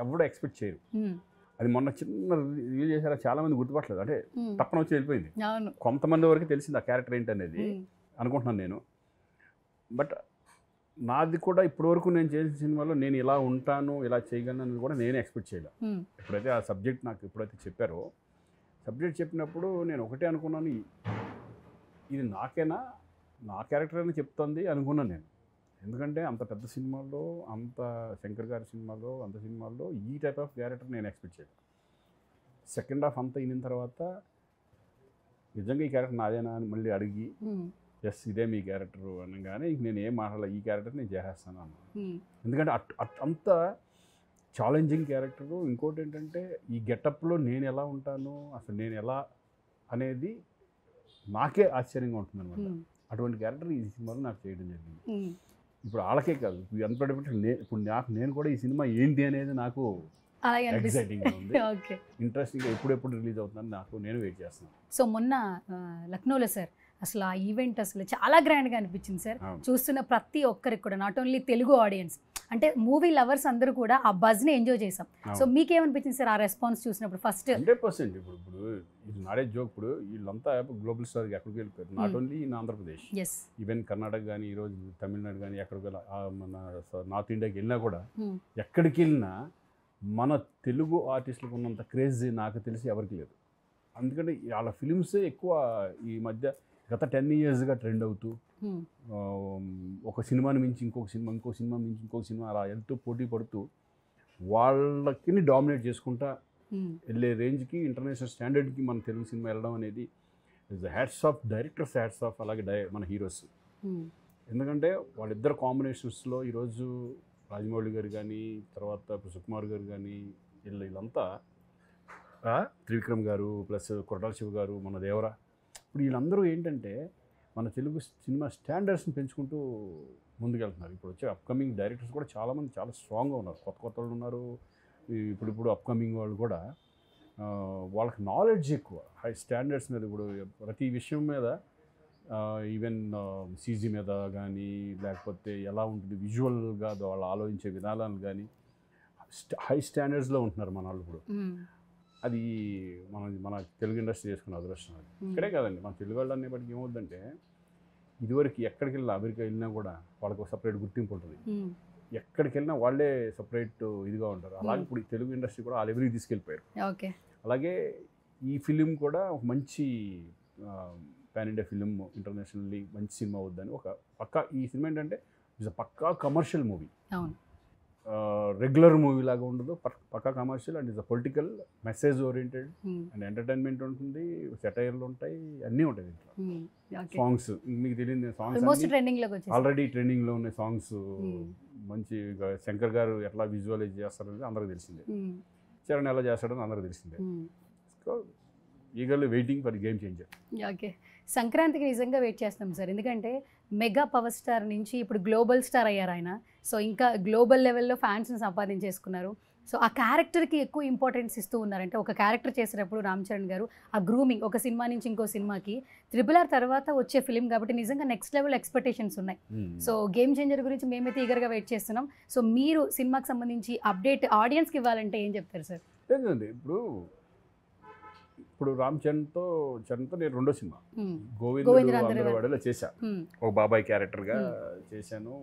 ఎవడో ఎక్స్పెక్ట్ చేయరు. అది మొన్న చిన్న రిలీజ్ చేశారా చాలా మంది గుర్తుపట్టలేదు, అంటే తప్పన వచ్చి వెళ్ళిపోయింది. కొంతమంది వరకు తెలిసింది ఆ క్యారెక్టర్ ఏంటనేది అనుకుంటున్నాను నేను. బట్ నాది కూడా ఇప్పటివరకు నేను చేసిన సినిమాలో నేను ఇలా ఉంటాను, ఇలా చేయగలను అనేది కూడా నేనే ఎక్స్పెక్ట్ చేయలేదు. ఎప్పుడైతే ఆ సబ్జెక్ట్ నాకు ఎప్పుడైతే చెప్పారో, సబ్జెక్ట్ చెప్పినప్పుడు నేను ఒకటే అనుకున్నాను, ఇది నాకేనా, నా క్యారెక్టర్ అని చెప్తుంది అనుకున్నాను నేను. ఎందుకంటే అంత పెద్ద సినిమాల్లో, అంత శంకర్ గారి సినిమాలో, అంత సినిమాల్లో ఈ టైప్ ఆఫ్ క్యారెక్టర్ నేను ఎక్స్పెక్ట్ చేయలేదు. సెకండ్ హాఫ్ అంతా అయిన తర్వాత నిజంగా ఈ క్యారెక్టర్ నాదేనా అని మళ్ళీ అడిగి, ఎస్ ఇదే మీ క్యారెక్టర్ అనగానే నేను ఏం మాట్లాడాలి, ఈ క్యారెక్టర్ నేను చేసేస్తాను అన్న. ఎందుకంటే అంత ఛాలెంజింగ్ క్యారెక్టరు. ఇంకోటి ఏంటంటే ఈ గెటప్లో నేను ఎలా ఉంటాను, అసలు నేను ఎలా అనేది నాకే ఆశ్చర్యంగా ఉంటుంది అనమాట. అటువంటి క్యారెక్టర్ ఈ సినిమాలో నాకు చేయడం జరిగింది. ఇప్పుడు వాళ్ళకే కాదు, ఇప్పుడు నేను కూడా ఈ సినిమా ఏంటి అనేది నాకు ఎక్సైటింగ్గా ఉంది, ఇంట్రెస్టింగ్గా ఎప్పుడెప్పుడు రిలీజ్ అవుతుందని నేను వెయిట్ చేస్తున్నాను. సో మొన్న లక్నోలో సార్ అసలు ఆ ఈవెంట్ అసలు చాలా గ్రాండ్గా అనిపించింది సార్. చూస్తున్న ప్రతి ఒక్కరికి కూడా, నాట్ ఓన్లీ తెలుగు ఆడియన్స్, అంటే మూవీ లవర్స్ అందరూ కూడా ఆ బజ్ని ఎంజాయ్ చేసాం. సో మీకేమనిపించింది సార్ ఆ రెస్పాన్స్ చూసినప్పుడు? ఫస్ట్ 100% ఇప్పుడు ఇది నాడే జోక్. ఇప్పుడు వీళ్ళంతా గ్లోబల్ స్టార్కి ఎక్కడికి వెళ్ళిపోయారు, not only in Andhra Pradesh, even Karnataka కానీ, ఈరోజు తమిళనాడు కానీ, ఎక్కడికి మన నార్త్ ఇండియాకి వెళ్ళినా కూడా, ఎక్కడికి వెళ్ళినా మన తెలుగు ఆర్టిస్టులకు ఉన్నంత క్రేజ్ నాకు తెలిసి ఎవరికి లేదు. అందుకంటే వాళ్ళ ఫిలిమ్సే ఎక్కువ ఈ మధ్య గత 10 yearsగా ట్రెండ్ అవుతూ, ఒక సినిమాని మించి ఇంకొక సినిమా, ఇంకో సినిమా మించి ఇంకొక సినిమా అలా ఎంతో పోటీ పడుతూ వాళ్ళకి డామినేట్ చేసుకుంటా వెళ్ళే రేంజ్కి, ఇంటర్నేషనల్ స్టాండర్డ్కి మన తెలుగు సినిమా వెళ్ళడం అనేది is the hats off directors, hats off అలాగే మన హీరోస్. ఎందుకంటే వాళ్ళిద్దరు కాంబినేషన్స్లో ఈరోజు రాజమౌళి గారు కానీ, తర్వాత సుకుమార్ గారు కానీ, వీళ్ళంతా, త్రివిక్రమ్ గారు ప్లస్ కొరటాల శివ గారు, మన దేవరా, ఇప్పుడు వీళ్ళందరూ ఏంటంటే మన తెలుగు సినిమా స్టాండర్డ్స్ని పెంచుకుంటూ ముందుకెళ్తున్నారు. ఇప్పుడు వచ్చే అప్కమింగ్ డైరెక్టర్స్ కూడా చాలామంది చాలా స్ట్రాంగ్గా ఉన్నారు, కొత్త వాళ్ళు ఉన్నారు. ఇప్పుడు అప్కమింగ్ వాళ్ళు కూడా వాళ్ళకి నాలెడ్జ్ ఎక్కువ, హై స్టాండర్డ్స్ మీద, ఇప్పుడు ప్రతి విషయం మీద, ఈవెన్ సీజీ మీద కానీ, లేకపోతే ఎలా ఉంటుంది విజువల్గా వాళ్ళు ఆలోచించే విధానాలు కానీ హై స్టాండర్డ్స్లో ఉంటున్నారు మన వాళ్ళు ఇప్పుడు. అది మన తెలుగు ఇండస్ట్రీ చేసుకున్న అదృష్టం. అది ఇక్కడే కాదండి, మన తెలుగు వాళ్ళు అనేప్పటికీ ఏమవుతుందంటే, ఇదివరకు ఎక్కడికి వెళ్ళినా, అమెరికా వెళ్ళినా కూడా వాళ్ళకు సపరేట్ గుర్తింపు ఉంటుంది, ఎక్కడికి వెళ్ళినా వాళ్ళే సపరేట్ ఇదిగా ఉంటారు. అలాగే ఇప్పుడు తెలుగు ఇండస్ట్రీ కూడా ఆ లెవెల్కి తీసుకెళ్ళిపోయారు. అలాగే ఈ ఫిలిం కూడా ఒక మంచి పాన్ ఇండియా ఫిలిం, ఇంటర్నేషనల్లీ మంచి సినిమా అవుద్దని ఒక పక్కా, ఈ సినిమా ఏంటంటే ఇట్స్ పక్కా కమర్షియల్ మూవీ, రెగ్యులర్ మూవీ లాగా ఉండదు, పక్కా commercial and it's political message oriented and entertainment ఉంటుంది, సెటైర్లు ఉంటాయి, అన్నీ ఉంటాయి దీంట్లో. సాంగ్స్ మీకు తెలియదు, సాంగ్స్ ఆల్రెడీ ట్రెండింగ్లో ఉన్నాయి సాంగ్స్. మంచి శంకర్ గారు ఎట్లా విజువలైజ్ చేస్తారనేది అందరికి తెలిసిందే, చరణ్ ఎలా చేస్తాడని అందరికి తెలిసిందే. So eagerly waiting for game changer. Okay, సంక్రాంతికి నిజంగా వెయిట్ చేస్తున్నాం సార్, ఎందుకంటే మెగా పవర్ స్టార్ నుంచి ఇప్పుడు గ్లోబల్ స్టార్ అయ్యారు ఆయన. సో ఇంకా గ్లోబల్ లెవెల్లో ఫ్యాన్స్ని సంపాదించేసుకున్నారు. సో ఆ క్యారెక్టర్కి ఎక్కువ ఇంపార్టెన్స్ ఇస్తూ ఉన్నారంటే, ఒక క్యారెక్టర్ చేసేటప్పుడు రామ్ చరణ్ గారు ఆ గ్రూమింగ్, ఒక సినిమా నుంచి ఇంకో సినిమాకి, RRR తర్వాత వచ్చే ఫిలిం కాబట్టి నిజంగా నెక్స్ట్ లెవెల్ ఎక్స్పెక్టేషన్స్ ఉన్నాయి. సో గేమ్ చేంజర్ గురించి మేమైతే ఈగర్గా వెయిట్ చేస్తున్నాం. సో మీరు సినిమాకి సంబంధించి అప్డేట్ ఆడియన్స్కి ఇవ్వాలంటే ఏం చెప్తారు సార్? లేదండి, ఇప్పుడు రామ్ చరణ్తో నేను రెండో సినిమా గోవిందరాందరవాడలో చేశాను, ఒక బాబాయ్ క్యారెక్టర్గా చేశాను.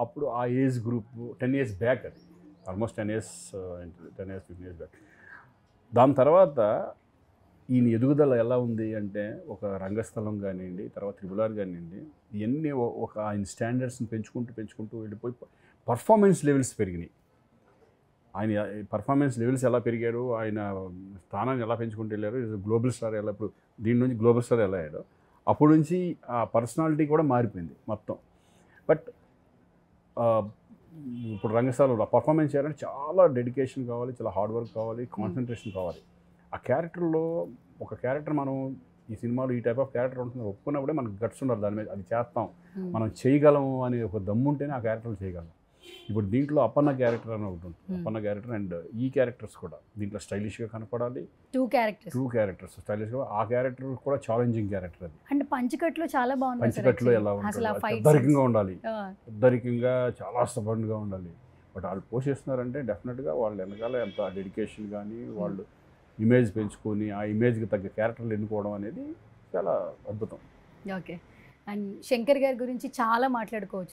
అప్పుడు ఆ ఏజ్ గ్రూప్ 10 years బ్యాక్, అది ఆల్మోస్ట్ 10 years 15 years బ్యాక్. దాని తర్వాత ఈయన ఎదుగుదల ఎలా ఉంది అంటే, ఒక రంగస్థలం కానివ్వండి, తర్వాత RRR కానివ్వండి, ఇవన్నీ ఒక ఆయన స్టాండర్డ్స్ని పెంచుకుంటూ వెళ్ళిపోయి పర్ఫార్మెన్స్ లెవెల్స్ పెరిగినాయి. ఆయన పర్ఫార్మెన్స్ లెవెల్స్ ఎలా పెరిగారు, ఆయన స్థానాన్ని ఎలా పెంచుకుంటూ వెళ్ళారు, గ్లోబల్ స్టార్ ఎలా, ఇప్పుడు దీని నుంచి గ్లోబల్ స్టార్ ఎలా అయ్యాడో అప్పటి నుంచి ఆ పర్సనాలిటీ కూడా మారిపోయింది మొత్తం. బట్ ఇప్పుడు రంగస్థలంలో పర్ఫార్మెన్స్ చేయాలంటే చాలా డెడికేషన్ కావాలి, చాలా హార్డ్ వర్క్ కావాలి, కాన్సన్ట్రేషన్ కావాలి. ఆ క్యారెక్టర్లో ఒక క్యారెక్టర్ మనం ఈ సినిమాలో ఈ టైప్ ఆఫ్ క్యారెక్టర్ ఉంటుంది ఒప్పుకున్నప్పుడే మనకు గట్స్ ఉండాలి, దాని మీద అది చేస్తాం, మనం చేయగలము అని ఒక దమ్ము ఉంటేనే ఆ క్యారెక్టర్లు చేయగలం. ఇప్పుడు దీంట్లో అప్పన్న క్యారెక్టర్ అని ఒకటి ఉంటుంది, అప్పన్న క్యారెక్టర్ అండ్ ఈ క్యారెక్టర్స్ కూడా దీంట్లో స్టైలిష్గా కనపడాలి. టూ క్యారెక్టర్స్ స్టైలిష్గా, ఆ క్యారెక్టర్ కూడా ఛాలెంజింగ్ క్యారెక్టర్ అది. అంటే పంచకట్లో చాలా బాగుంది, పంచకట్లో ఎలా ఉండాలి, ఉద్దరికంగా ఉండాలి, ఉద్దరికంగా చాలా స్టబర్న్గా ఉండాలి, బట్ వాళ్ళు పోషిస్తున్నారంటే డెఫినెట్గా వాళ్ళు వెనకాల ఎంత డెడికేషన్ కానీ వాళ్ళు ఇమేజ్ పెంచుకొని ఆ ఇమేజ్కి తగ్గ క్యారెక్టర్లు ఎన్నుకోవడం అనేది చాలా అద్భుతం. ఓకే. అండ్ శంకర్ గారి గురించి చాలా మాట్లాడుకోవచ్చు.